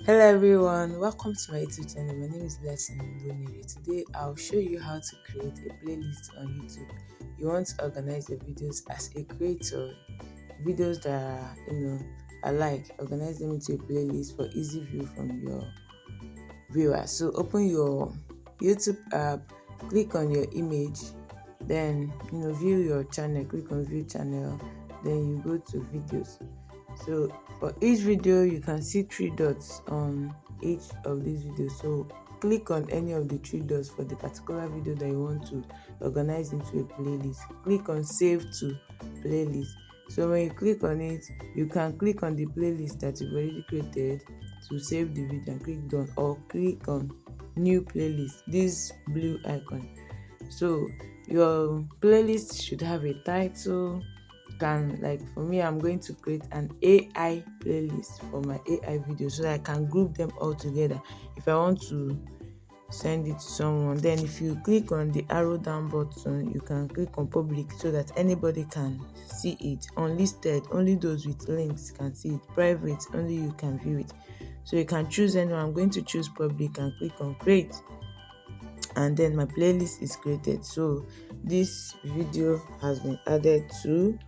Hello everyone, welcome to my YouTube channel. My name is Blessing Boniri. Today I'll show you how to create a playlist on YouTube. You want to organize your videos as a creator, videos that are, organize them into a playlist for easy view from your viewers. So open your YouTube app, click on your image, then view your channel, click on view channel, then you go to videos. So for each video you can see three dots on each of these videos, so click on any of the three dots for the particular video that you want to organize into a playlist. Click on save to playlist. So when you click on it, you can click on the playlist that you've already created to save the video and click done, or click on new playlist, this blue icon. So your playlist should have a title. For me, I'm going to create an AI playlist for my AI videos so that I can group them all together if I want to send it to someone. Then if you click on the arrow down button, you can click on public so that anybody can see it. Unlisted, only those with links can see it. Private, only you can view it. So you can choose anyone. I'm going to choose public and click on create, and then my playlist is created. So this video has been added to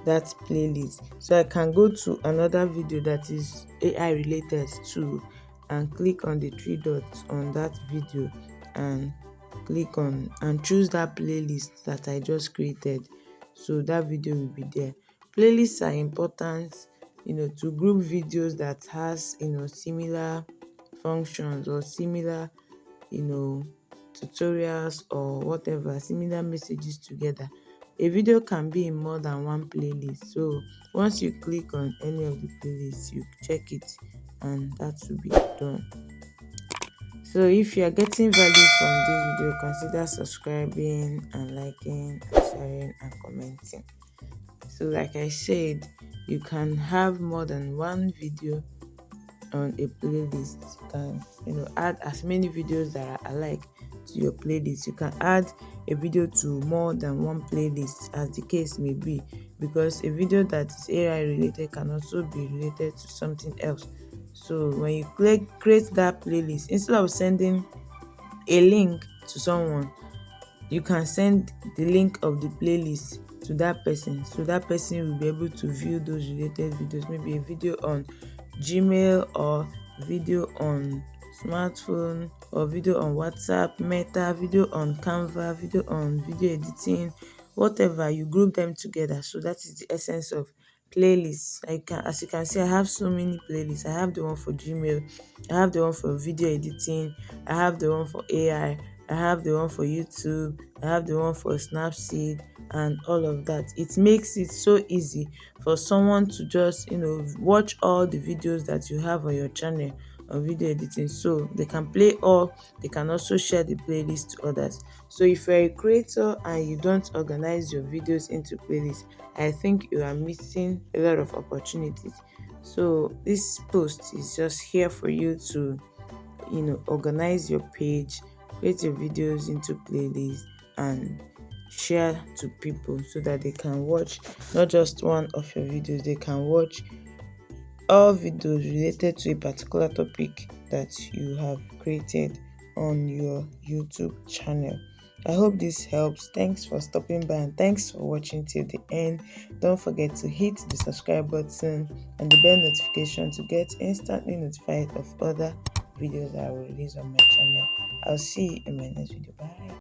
that playlist. So I can go to another video that is AI related too and click on the three dots on that video and click on and choose that playlist that I just created. So that video will be there. Playlists are important, to group videos that has similar functions or similar tutorials or whatever, similar messages together. A video can be in more than one playlist. So once you click on any of the playlists, you check it and that will be done. So if you are getting value from this video, consider subscribing and liking and sharing and commenting. So like I said, you can have more than one video on a playlist. You can add as many videos that are alike to your playlist. You can add a video to more than one playlist as the case may be, because a video that is AI related can also be related to something else. So when you create that playlist, instead of sending a link to someone, you can send the link of the playlist to that person, so that person will be able to view those related videos, maybe a video on Gmail or video on smartphone or video on WhatsApp, Meta, video on Canva, video on video editing, whatever. You group them together. So that is the essence of playlists. As you can see, I have so many playlists. I have the one for Gmail, I have the one for video editing, I have the one for AI, I have the one for YouTube, I have the one for Snapseed, and all of that. It makes it so easy for someone to just watch all the videos that you have on your channel on video editing, so they can play all. They can also share the playlist to others. So if you're a creator and you don't organize your videos into playlists, I think you are missing a lot of opportunities. So this post is just here for you to organize your page, create your videos into playlists, and share to people so that they can watch not just one of your videos. They can watch all videos related to a particular topic that you have created on your YouTube channel. I hope this helps. Thanks for stopping by and thanks for watching till the end. Don't forget to hit the subscribe button and the bell notification to get instantly notified of other videos that I will release on my channel. I'll see you in my next video. Bye.